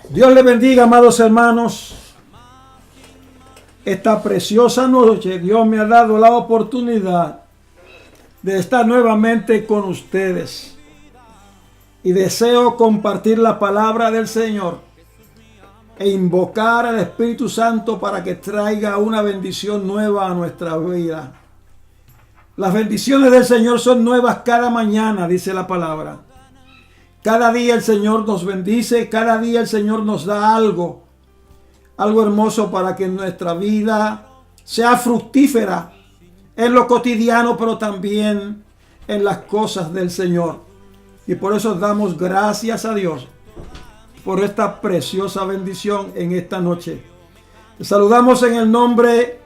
Dios le bendiga, amados hermanos. Esta preciosa noche Dios me ha dado la oportunidad de estar nuevamente con ustedes. Y deseo compartir la palabra del Señor e invocar al Espíritu Santo para que traiga una bendición nueva a nuestra vida. Las bendiciones del Señor son nuevas cada mañana, dice la palabra. Cada día el Señor nos bendice, cada día el Señor nos da algo hermoso para que nuestra vida sea fructífera en lo cotidiano, pero también en las cosas del Señor. Y por eso damos gracias a Dios por esta preciosa bendición en esta noche. Te saludamos en el nombre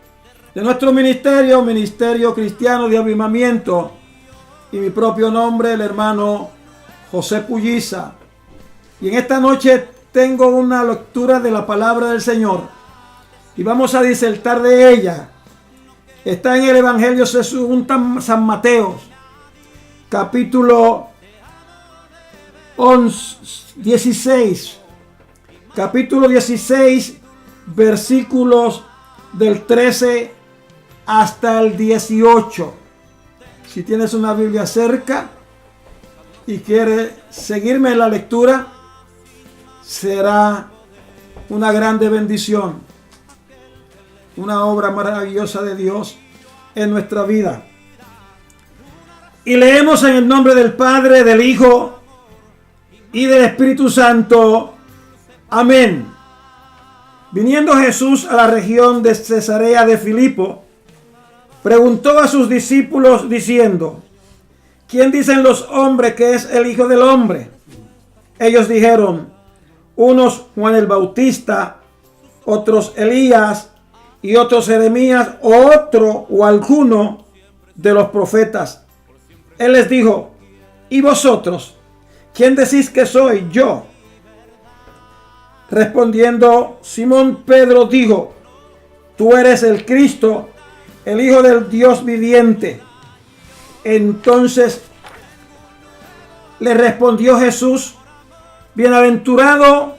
de nuestro ministerio, Ministerio Cristiano de Avivamiento, y mi propio nombre, el hermano José Pulliza. Y en esta noche tengo una lectura de la palabra del Señor y vamos a disertar de ella. Está en el Evangelio según San Mateo, capítulo 16, capítulo 16, versículos del 13 hasta el 18. Si tienes una Biblia cerca y quieres seguirme en la lectura, será una grande bendición, una obra maravillosa de Dios en nuestra vida. Y leemos en el nombre del Padre, del Hijo y del Espíritu Santo. Amén. Viniendo Jesús a la región de Cesarea de Filipo, preguntó a sus discípulos diciendo: ¿quién dicen los hombres que es el Hijo del Hombre? Ellos dijeron: unos Juan el Bautista, otros Elías, y otros Jeremías, otro o alguno de los profetas. Él les dijo: ¿y vosotros? ¿Quién decís que soy yo? Respondiendo Simón Pedro dijo: tú eres el Cristo, el Hijo del Dios viviente. Entonces le respondió Jesús: bienaventurado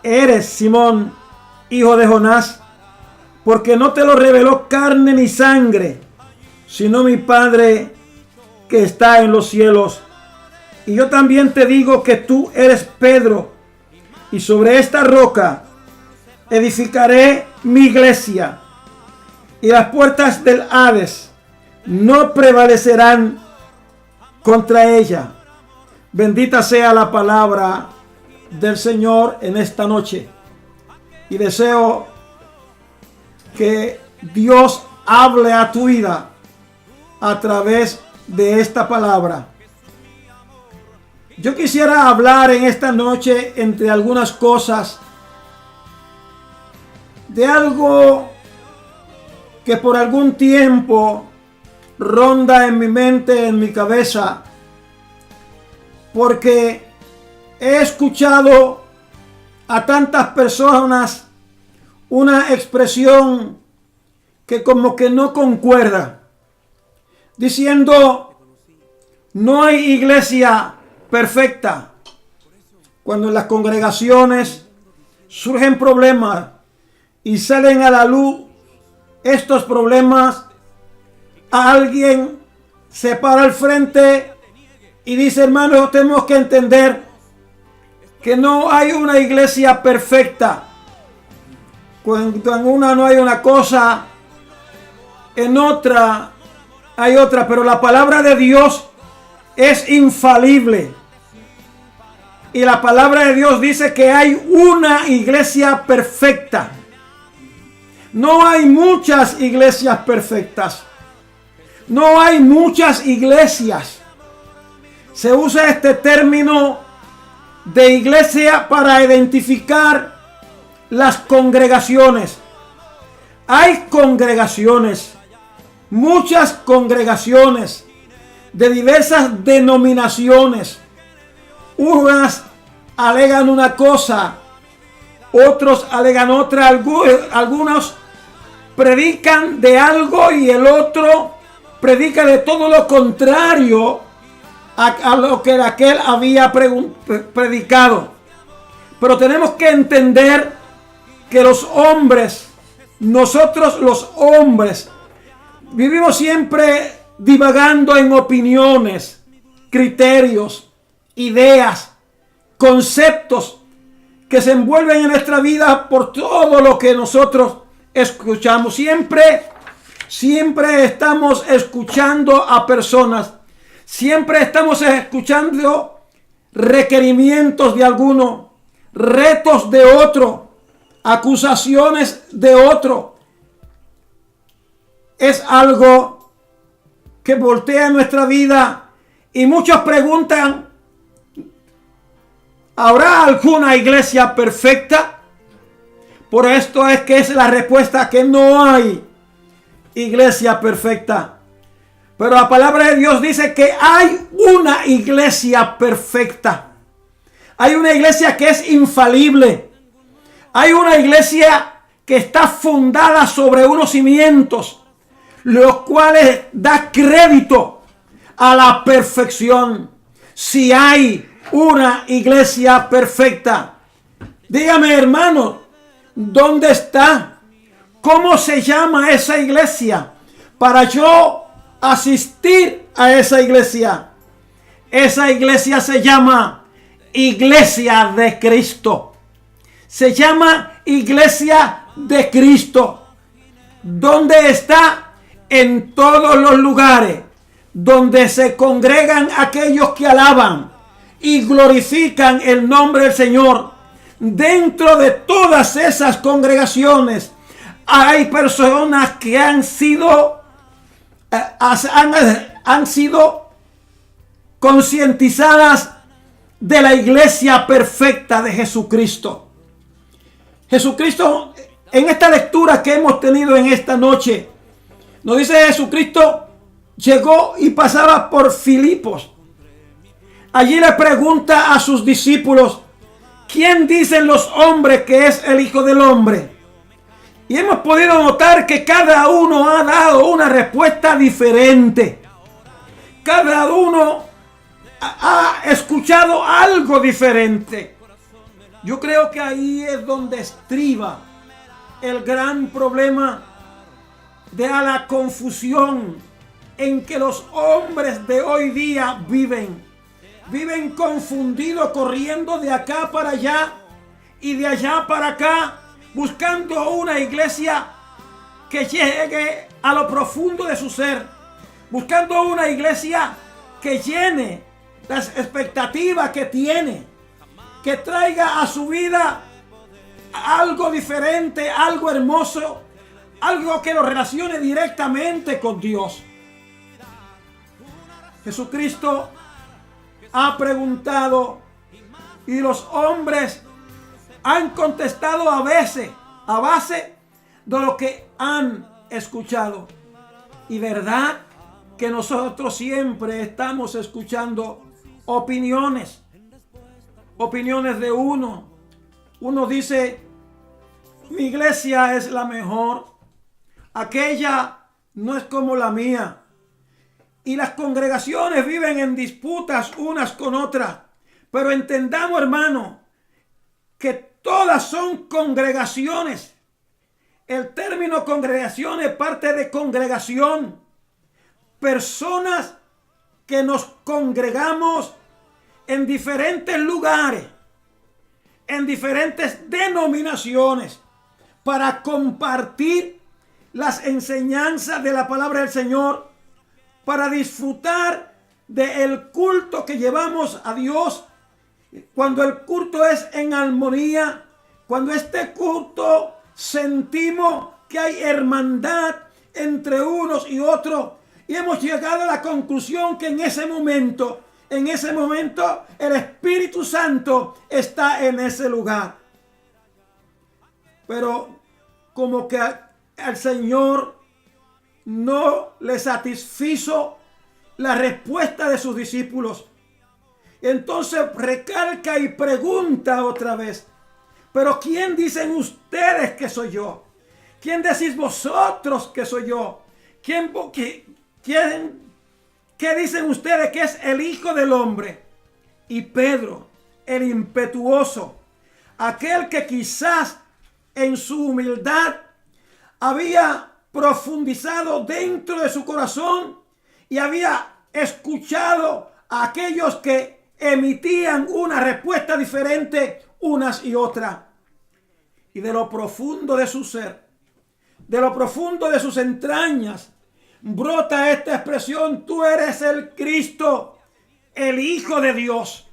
eres, Simón, hijo de Jonás, porque no te lo reveló carne ni sangre, sino mi Padre que está en los cielos. Y yo también te digo que tú eres Pedro, y sobre esta roca edificaré mi iglesia, y las puertas del Hades no prevalecerán contra ella. Bendita sea la palabra del Señor en esta noche. Y deseo que Dios hable a tu vida a través de esta palabra. Yo quisiera hablar en esta noche, entre algunas cosas, de algo que por algún tiempo ronda en mi mente, en mi cabeza, porque he escuchado a tantas personas una expresión que como que no concuerda, diciendo: no hay iglesia perfecta. Cuando en las congregaciones surgen problemas y salen a la luz estos problemas, alguien se para al frente y dice: hermanos, tenemos que entender que no hay una iglesia perfecta. Cuando en una no hay una cosa, en otra hay otra, pero la palabra de Dios es infalible. Y la palabra de Dios dice que hay una iglesia perfecta. No hay muchas iglesias perfectas. No hay muchas iglesias. Se usa este término de iglesia para identificar las congregaciones. Hay congregaciones, muchas congregaciones de diversas denominaciones. Unas alegan una cosa, otros alegan otra. Algunos predican de algo y el otro predica de todo lo contrario a lo que aquel había predicado. Pero tenemos que entender que los hombres, nosotros los hombres, vivimos siempre divagando en opiniones, criterios, ideas, conceptos que se envuelven en nuestra vida por todo lo que nosotros escuchamos. Siempre estamos escuchando a personas. Siempre estamos escuchando requerimientos de alguno, retos de otro, acusaciones de otro. Es algo que voltea nuestra vida y muchos preguntan: ¿habrá alguna iglesia perfecta? Por esto es que es la respuesta, que no hay iglesia perfecta. Pero la palabra de Dios dice que hay una iglesia perfecta. Hay una iglesia que es infalible. Hay una iglesia que está fundada sobre unos cimientos, los cuales da crédito a la perfección. Si hay una iglesia perfecta, dígame, hermano, ¿dónde está? ¿Cómo se llama esa iglesia para yo asistir a esa iglesia? Esa iglesia se llama Iglesia de Cristo. Se llama Iglesia de Cristo. ¿Dónde está? En todos los lugares donde se congregan aquellos que alaban y glorifican el nombre del Señor. Dentro de todas esas congregaciones hay personas que han sido concientizadas de la iglesia perfecta de Jesucristo. Jesucristo, en esta lectura que hemos tenido en esta noche, nos dice: Jesucristo llegó y pasaba por Filipos. Allí le pregunta a sus discípulos: ¿quién dicen los hombres que es el Hijo del Hombre? Y hemos podido notar que cada uno ha dado una respuesta diferente. Cada uno ha escuchado algo diferente. Yo creo que ahí es donde estriba el gran problema de la confusión en que los hombres de hoy día viven. Viven confundidos, corriendo de acá para allá y de allá para acá, buscando una iglesia que llegue a lo profundo de su ser, buscando una iglesia que llene las expectativas que tiene, que traiga a su vida algo diferente, algo hermoso, algo que lo relacione directamente con Dios. Jesucristo ha preguntado y los hombres han contestado a base de lo que han escuchado. Y verdad que nosotros siempre estamos escuchando opiniones de uno. Uno dice: mi iglesia es la mejor, aquella no es como la mía. Y las congregaciones viven en disputas unas con otras. Pero entendamos, hermano, que todas son congregaciones. El término congregación es parte de congregación. Personas que nos congregamos en diferentes lugares, en diferentes denominaciones, para compartir las enseñanzas de la palabra del Señor, para disfrutar del culto que llevamos a Dios. Cuando el culto es en armonía, cuando este culto sentimos que hay hermandad entre unos y otros, y hemos llegado a la conclusión que en ese momento el Espíritu Santo está en ese lugar. Pero como que al Señor no le satisfizo la respuesta de sus discípulos. Entonces recalca y pregunta otra vez: ¿pero quién dicen ustedes que soy yo? ¿Quién decís vosotros que soy yo? ¿Qué dicen ustedes que es el Hijo del Hombre? Y Pedro, el impetuoso, aquel que quizás en su humildad había profundizado dentro de su corazón y había escuchado a aquellos que emitían una respuesta diferente unas y otras. Y de lo profundo de su ser, de lo profundo de sus entrañas, brota esta expresión: tú eres el Cristo, el Hijo de Dios.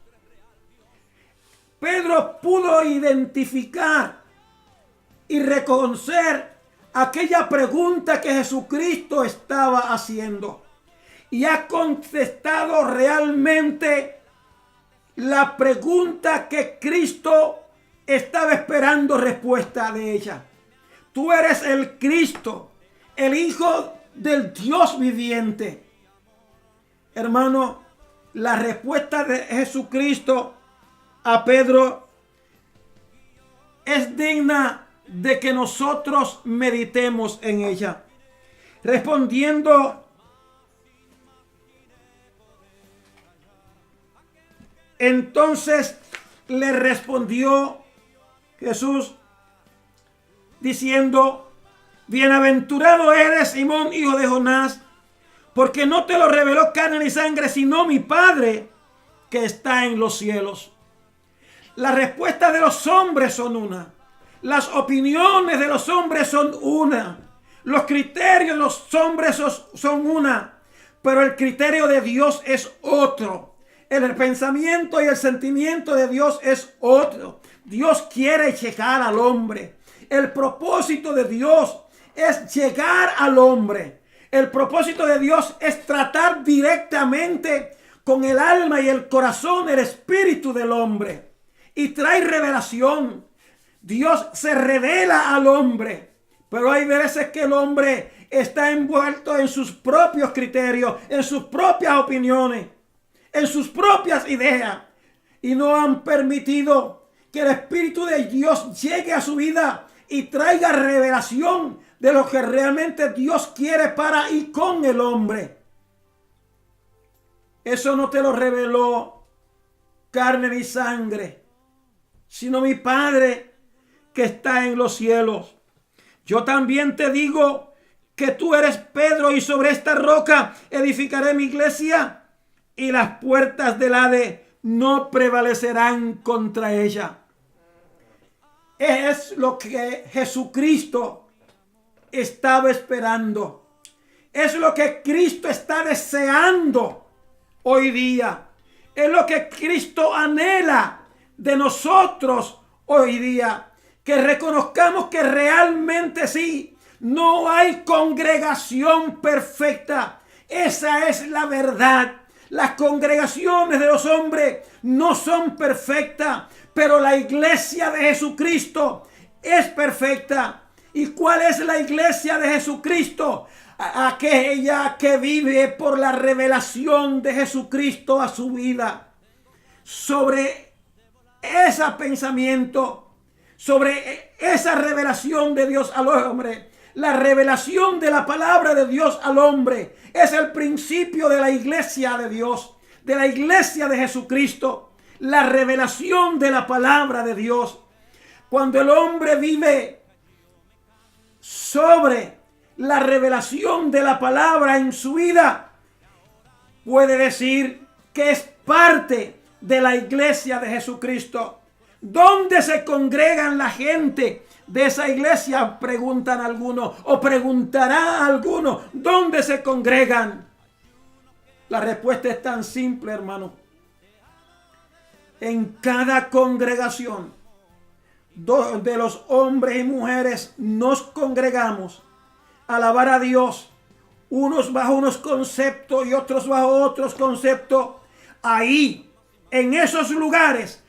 Pedro pudo identificar y reconocer aquella pregunta que Jesucristo estaba haciendo, y ha contestado realmente la pregunta que Cristo estaba esperando respuesta de ella. Tú eres el Cristo, el Hijo del Dios viviente. Hermano, la respuesta de Jesucristo a Pedro es digna de que nosotros meditemos en ella. Respondiendo, entonces le respondió Jesús diciendo: bienaventurado eres, Simón, hijo de Jonás, porque no te lo reveló carne ni sangre, sino mi Padre que está en los cielos. Las respuestas de los hombres son una. Las opiniones de los hombres son una. Los criterios de los hombres son una. Pero el criterio de Dios es otro. El pensamiento y el sentimiento de Dios es otro. Dios quiere llegar al hombre. El propósito de Dios es llegar al hombre. El propósito de Dios es tratar directamente con el alma y el corazón, el espíritu del hombre. Y trae revelación. Dios se revela al hombre. Pero hay veces que el hombre está envuelto en sus propios criterios, en sus propias opiniones, en sus propias ideas. Y no han permitido que el Espíritu de Dios llegue a su vida y traiga revelación de lo que realmente Dios quiere para y con el hombre. Eso no te lo reveló carne ni sangre, sino mi Padre que está en los cielos. Yo también te digo que tú eres Pedro, y sobre esta roca edificaré mi iglesia, y las puertas del Hades no prevalecerán contra ella. Es lo que Jesucristo estaba esperando. Es lo que Cristo está deseando hoy día. Es lo que Cristo anhela de nosotros hoy día. Que reconozcamos que realmente sí, no hay congregación perfecta. Esa es la verdad. Las congregaciones de los hombres no son perfectas, pero la iglesia de Jesucristo es perfecta. ¿Y cuál es la iglesia de Jesucristo? Aquella que vive por la revelación de Jesucristo a su vida. Sobre ese pensamiento, sobre esa revelación de Dios al hombre, la revelación de la palabra de Dios al hombre, es el principio de la iglesia de Dios, de la iglesia de Jesucristo. La revelación de la palabra de Dios. Cuando el hombre vive sobre la revelación de la palabra en su vida, puede decir que es parte de la iglesia de Jesucristo. ¿Dónde se congregan la gente de esa iglesia? Preguntan algunos, o preguntará alguno, ¿dónde se congregan? La respuesta es tan simple, hermano. En cada congregación donde los hombres y mujeres nos congregamos a alabar a Dios, unos bajo unos conceptos y otros bajo otros conceptos, ahí, en esos lugares,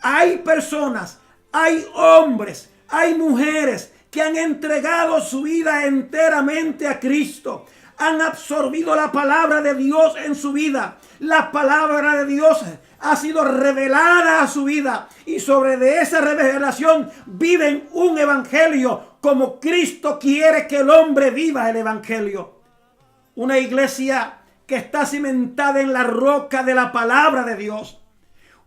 hay personas, hay hombres, hay mujeres que han entregado su vida enteramente a Cristo. Han absorbido la palabra de Dios en su vida. La palabra de Dios ha sido revelada a su vida. Y sobre de esa revelación viven un evangelio como Cristo quiere que el hombre viva el evangelio. Una iglesia que está cimentada en la roca de la palabra de Dios.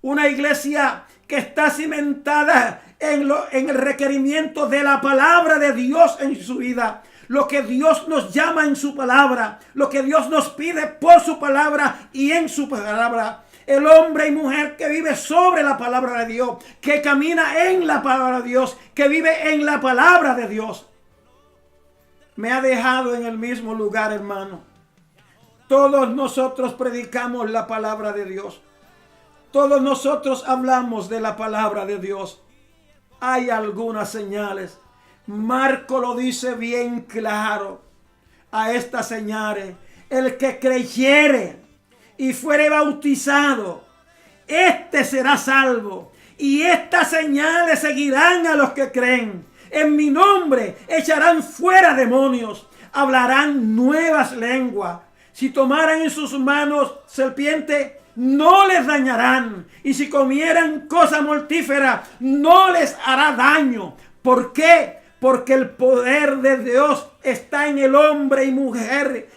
Una iglesia que está cimentada en el requerimiento de la palabra de Dios en su vida. Lo que Dios nos llama en su palabra, lo que Dios nos pide por su palabra y en su palabra. El hombre y mujer que vive sobre la palabra de Dios, que camina en la palabra de Dios, que vive en la palabra de Dios, me ha dejado en el mismo lugar, hermano. Todos nosotros predicamos la palabra de Dios. Todos nosotros hablamos de la palabra de Dios. Hay algunas señales. Marco lo dice bien claro. A estas señales, el que creyere y fuere bautizado, este será salvo. Y estas señales seguirán a los que creen. En mi nombre echarán fuera demonios. Hablarán nuevas lenguas. Si tomaran en sus manos serpiente, no les dañarán. Y si comieran cosa mortífera, no les hará daño. ¿Por qué? Porque el poder de Dios está en el hombre y mujer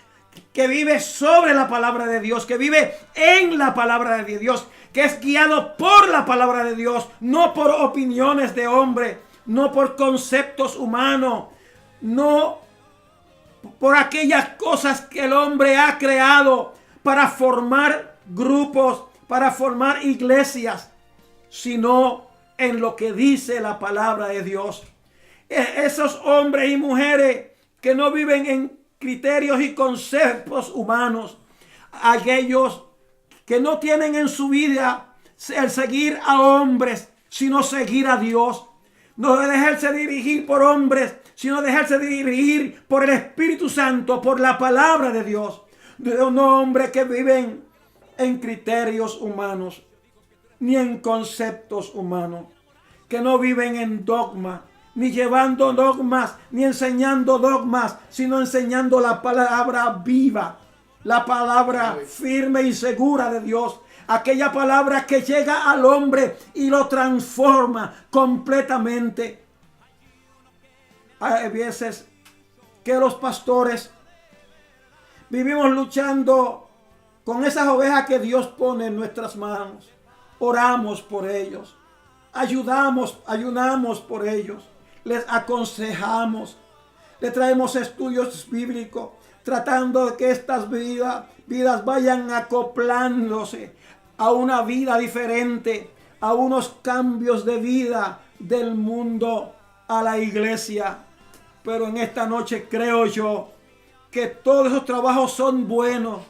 que vive sobre la palabra de Dios, que vive en la palabra de Dios, que es guiado por la palabra de Dios, no por opiniones de hombre, no por conceptos humanos, no por aquellas cosas que el hombre ha creado para formar grupos, para formar iglesias, sino en lo que dice la palabra de Dios. Esos hombres y mujeres que no viven en criterios y conceptos humanos, aquellos que no tienen en su vida el seguir a hombres, sino seguir a Dios. No dejarse dirigir por hombres, sino dejarse dirigir por el Espíritu Santo, por la palabra de Dios. No hombres que viven en criterios humanos, ni en conceptos humanos, que no viven en dogma, ni llevando dogmas, ni enseñando dogmas, sino enseñando la palabra viva, la palabra firme y segura de Dios. Aquella palabra que llega al hombre y lo transforma completamente. Hay veces que los pastores vivimos luchando con esas ovejas que Dios pone en nuestras manos. Oramos por ellos, ayunamos por ellos, les aconsejamos, les traemos estudios bíblicos, tratando de que estas vidas vayan acoplándose a una vida diferente, a unos cambios de vida del mundo a la iglesia. Pero en esta noche creo yo que todos esos trabajos son buenos.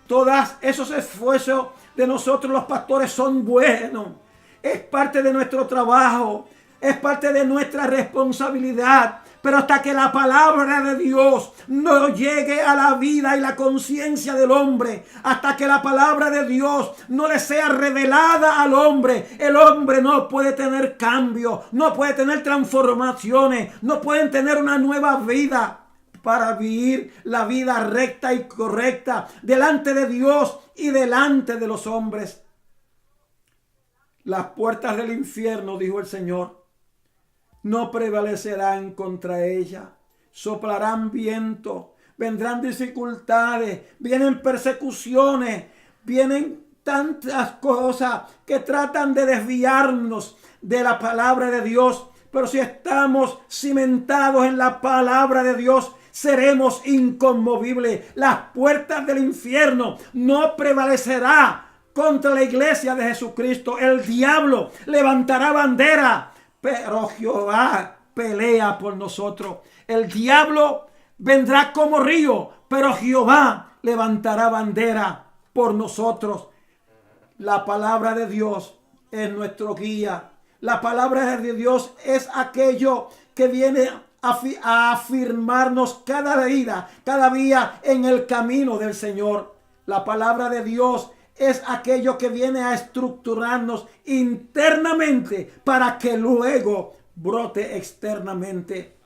Todos esos esfuerzos de nosotros los pastores son buenos. Es parte de nuestro trabajo. Es parte de nuestra responsabilidad. Pero hasta que la palabra de Dios no llegue a la vida y la conciencia del hombre, hasta que la palabra de Dios no le sea revelada al hombre, el hombre no puede tener cambio, no puede tener transformaciones, no pueden tener una nueva vida para vivir la vida recta y correcta delante de Dios y delante de los hombres. Las puertas del infierno, dijo el Señor, no prevalecerán contra ella. Soplarán viento, vendrán dificultades, vienen persecuciones, vienen tantas cosas que tratan de desviarnos de la palabra de Dios. Pero si estamos cimentados en la palabra de Dios, seremos inconmovibles. Las puertas del infierno no prevalecerán contra la iglesia de Jesucristo. El diablo levantará bandera, pero Jehová pelea por nosotros. El diablo vendrá como río, pero Jehová levantará bandera por nosotros. La palabra de Dios es nuestro guía. La palabra de Dios es aquello que viene a afirmarnos cada día en el camino del Señor. La palabra de Dios es aquello que viene a estructurarnos internamente para que luego brote externamente.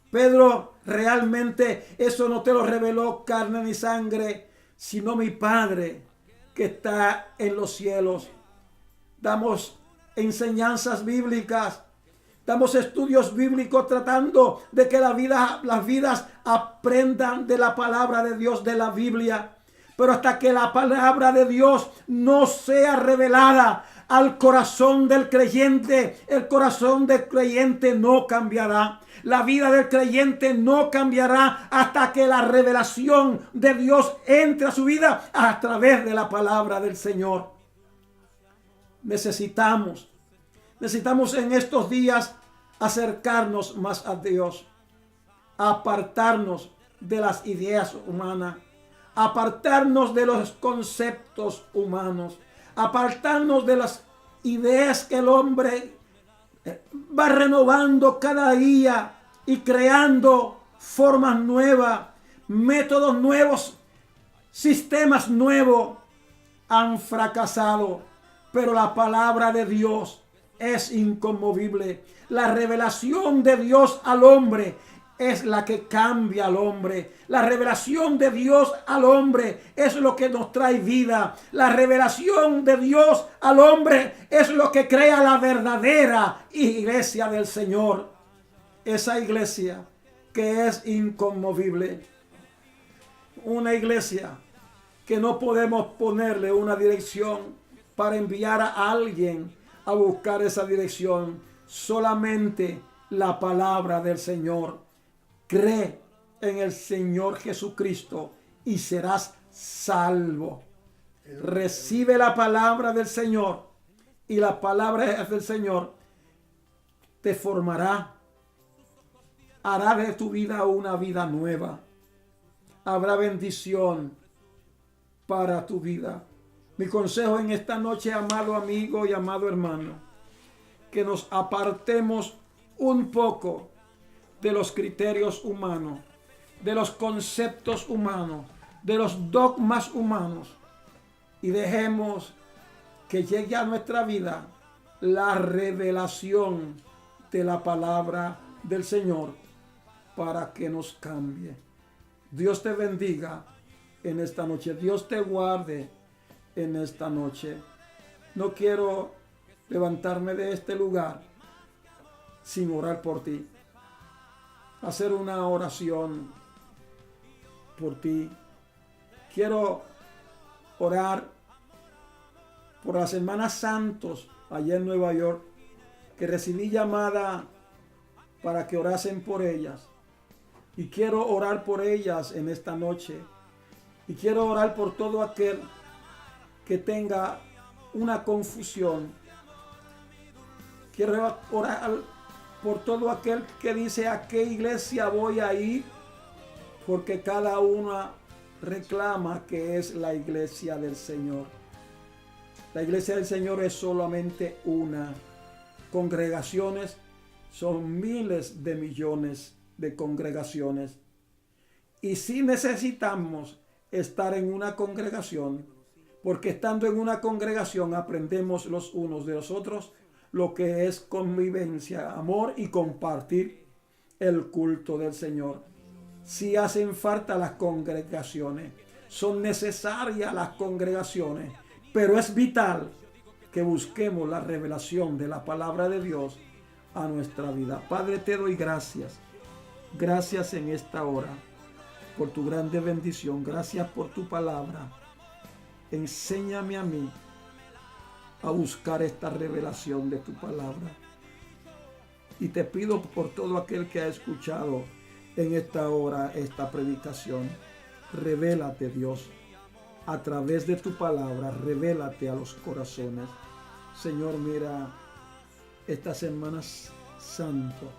Pedro, realmente eso no te lo reveló carne ni sangre, sino mi Padre que está en los cielos. Damos enseñanzas bíblicas, damos estudios bíblicos tratando de que las vidas aprendan de la palabra de Dios, de la Biblia. Pero hasta que la palabra de Dios no sea revelada al corazón del creyente. El corazón del creyente no cambiará. La vida del creyente no cambiará hasta que la revelación de Dios entre a su vida a través de la palabra del Señor. Necesitamos en estos días acercarnos más a Dios, apartarnos de las ideas humanas, apartarnos de los conceptos humanos, apartarnos de las ideas que el hombre va renovando cada día y creando formas nuevas, métodos nuevos, sistemas nuevos. Han fracasado, pero la palabra de Dios es inconmovible. La revelación de Dios al hombre es la que cambia al hombre. La revelación de Dios al hombre es lo que nos trae vida. La revelación de Dios al hombre es lo que crea la verdadera iglesia del Señor. Esa iglesia que es inconmovible. Una iglesia que no podemos ponerle una dirección para enviar a alguien a buscar esa dirección. Solamente la palabra del Señor. Cree en el Señor Jesucristo y serás salvo. Recibe la palabra del Señor y la palabra del Señor te formará. Hará de tu vida una vida nueva. Habrá bendición para tu vida. Mi consejo en esta noche, amado amigo y amado hermano, que nos apartemos un poco de los criterios humanos, de los conceptos humanos, de los dogmas humanos, y dejemos que llegue a nuestra vida la revelación de la palabra del Señor para que nos cambie. Dios te bendiga en esta noche. Dios te guarde en esta noche. No quiero levantarme de este lugar sin orar por ti. Hacer una oración por ti. Quiero orar por las hermanas santos allá en Nueva York, que recibí llamada para que orasen por ellas. Y quiero orar por ellas en esta noche. Y quiero orar por todo aquel que tenga una confusión. Quiero orar por todo aquel que dice: ¿a qué iglesia voy a ir? Porque cada una reclama que es la iglesia del Señor. La iglesia del Señor es solamente una. Congregaciones son miles de millones de congregaciones. Y sí necesitamos estar en una congregación, porque estando en una congregación aprendemos los unos de los otros lo que es convivencia, amor y compartir el culto del Señor. Si hacen falta las congregaciones, son necesarias las congregaciones, pero es vital que busquemos la revelación de la palabra de Dios a nuestra vida. Padre, te doy gracias. Gracias en esta hora por tu grande bendición. Gracias por tu palabra. Enséñame a mí a buscar esta revelación de tu palabra. Y te pido por todo aquel que ha escuchado en esta hora esta predicación. Revélate, Dios, a través de tu palabra. Revélate a los corazones. Señor, mira estas hermanas santo,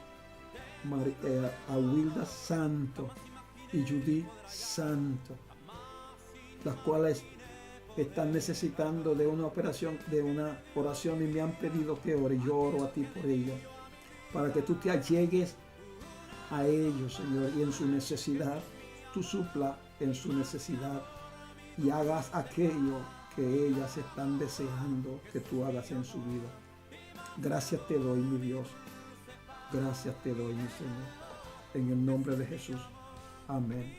Awilda santo y Judith santo, las cuales están necesitando de una oración y me han pedido que ore. Yo oro a ti por ellos, para que tú te allegues a ellos, Señor, y en su necesidad, tú supla en su necesidad y hagas aquello que ellas están deseando que tú hagas en su vida. Gracias te doy, mi Dios. Gracias te doy, mi Señor. En el nombre de Jesús. Amén.